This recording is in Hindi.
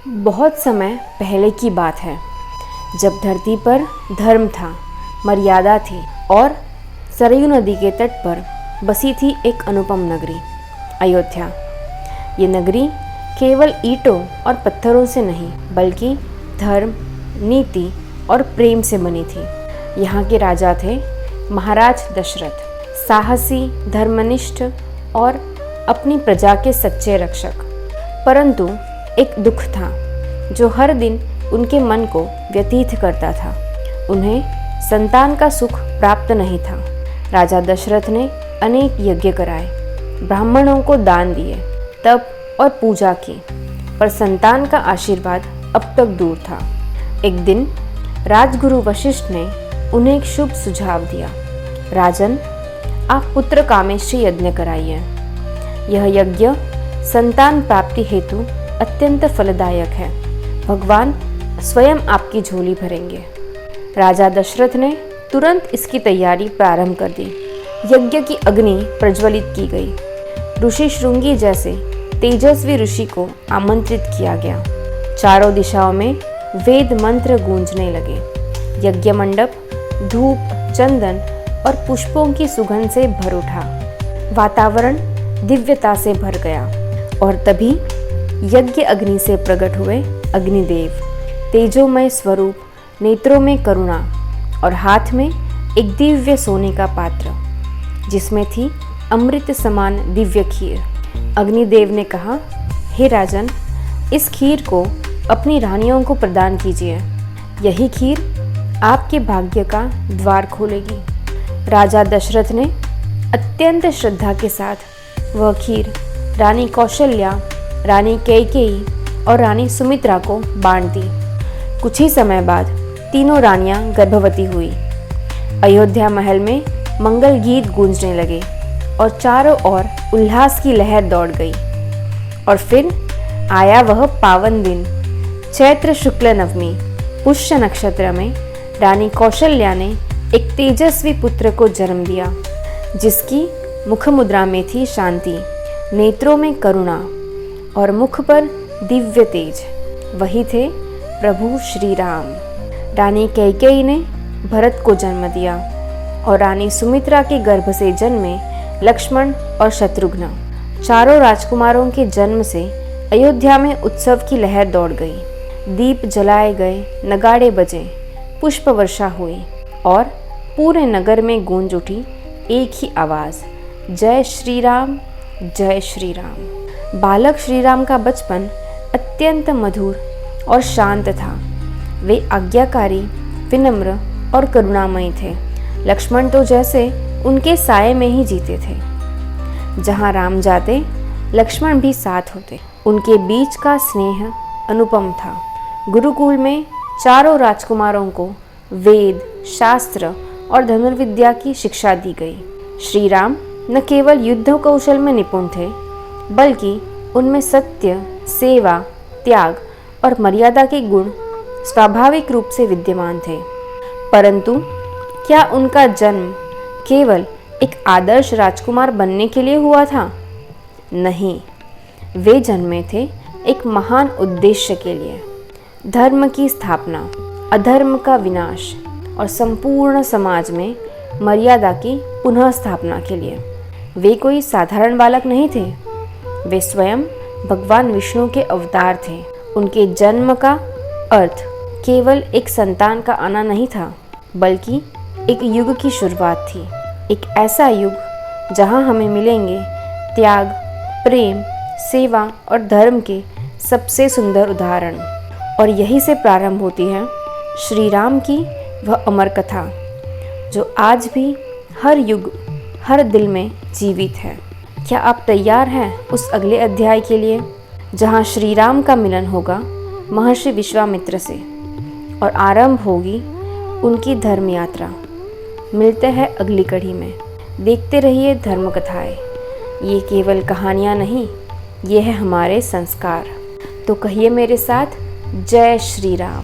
बहुत समय पहले की बात है, जब धरती पर धर्म था, मर्यादा थी और सरयू नदी के तट पर बसी थी एक अनुपम नगरी, अयोध्या। ये नगरी केवल ईंटों और पत्थरों से नहीं, बल्कि धर्म, नीति और प्रेम से बनी थी। यहाँ के राजा थे महाराज दशरथ, साहसी, धर्मनिष्ठ और अपनी प्रजा के सच्चे रक्षक। परंतु एक दुख था जो हर दिन उनके मन को व्यतीत करता था। उन्हें संतान का सुख प्राप्त नहीं था। राजा दशरथ ने अनेक यज्ञ कराए, ब्राह्मणों को दान दिए, तप और पूजा की, पर संतान का आशीर्वाद अब तक दूर था। एक दिन राजगुरु वशिष्ठ ने उन्हें एक शुभ सुझाव दिया। राजन, आप पुत्र कामेष्टि यज्ञ कराइए। यह यज्ञ संतान प्राप्ति हेतु अत्यंत फलदायक है। भगवान स्वयं आपकी झोली भरेंगे। राजा दशरथ ने तुरंत इसकी तैयारी प्रारंभ कर दी। यज्ञ की अग्नि प्रज्वलित की गई। ऋषि श्रृंगी जैसे तेजस्वी ऋषि को आमंत्रित किया गया। चारों दिशाओं में वेद मंत्र गूंजने लगे। यज्ञ मंडप धूप, चंदन और पुष्पों की सुगंध से भर उठा। वातावरण दिव्यता से भर गया और तभी यज्ञ अग्नि से प्रकट हुए अग्निदेव, तेजोमय स्वरूप, नेत्रों में करुणा और हाथ में एक दिव्य सोने का पात्र, जिसमें थी अमृत समान दिव्य खीर। अग्निदेव ने कहा, हे राजन, इस खीर को अपनी रानियों को प्रदान कीजिए। यही खीर आपके भाग्य का द्वार खोलेगी। राजा दशरथ ने अत्यंत श्रद्धा के साथ वह खीर रानी कौशल्या, रानी कैकेयी और रानी सुमित्रा को बांट दी। कुछ ही समय बाद तीनों रानियां गर्भवती हुई। अयोध्या महल में मंगल गीत गूंजने लगे और चारों ओर उल्लास की लहर दौड़ गई। और फिर आया वह पावन दिन, चैत्र शुक्ल नवमी, पुष्य नक्षत्र में रानी कौशल्या ने एक तेजस्वी पुत्र को जन्म दिया, जिसकी मुख मुद्रा में थी शांति, नेत्रों में करुणा और मुख पर दिव्य तेज। वही थे प्रभु श्री राम। रानी कैकेयी ने भरत को जन्म दिया और रानी सुमित्रा के गर्भ से जन्मे लक्ष्मण और शत्रुघ्न। चारों राजकुमारों के जन्म से अयोध्या में उत्सव की लहर दौड़ गई। दीप जलाए गए, नगाड़े बजे, पुष्प वर्षा हुई और पूरे नगर में गूंज उठी एक ही आवाज़, जय श्री राम, जय श्री राम। बालक श्री राम का बचपन अत्यंत मधुर और शांत था। वे आज्ञाकारी, विनम्र और करुणामयी थे। लक्ष्मण तो जैसे उनके साये में ही जीते थे। जहाँ राम जाते, लक्ष्मण भी साथ होते। उनके बीच का स्नेह अनुपम था। गुरुकुल में चारों राजकुमारों को वेद, शास्त्र और धनुर्विद्या की शिक्षा दी गई। श्री राम न केवल युद्ध कौशल में निपुण थे, बल्कि उनमें सत्य, सेवा, त्याग और मर्यादा के गुण स्वाभाविक रूप से विद्यमान थे। परंतु क्या उनका जन्म केवल एक आदर्श राजकुमार बनने के लिए हुआ था? नहीं, वे जन्मे थे एक महान उद्देश्य के लिए, धर्म की स्थापना, अधर्म का विनाश और संपूर्ण समाज में मर्यादा की पुनः स्थापना के लिए। वे कोई साधारण बालक नहीं थे। वे स्वयं भगवान विष्णु के अवतार थे। उनके जन्म का अर्थ केवल एक संतान का आना नहीं था, बल्कि एक युग की शुरुआत थी। एक ऐसा युग जहां हमें मिलेंगे त्याग, प्रेम, सेवा और धर्म के सबसे सुंदर उदाहरण। और यही से प्रारंभ होती है श्री राम की वह अमर कथा, जो आज भी हर युग, हर दिल में जीवित है। क्या आप तैयार हैं उस अगले अध्याय के लिए, जहां श्री राम का मिलन होगा महर्षि विश्वामित्र से और आरंभ होगी उनकी धर्म यात्रा? मिलते हैं अगली कड़ी में। देखते रहिए धर्म कथाएं। ये केवल कहानियाँ नहीं, ये है हमारे संस्कार। तो कहिए मेरे साथ, जय श्री राम।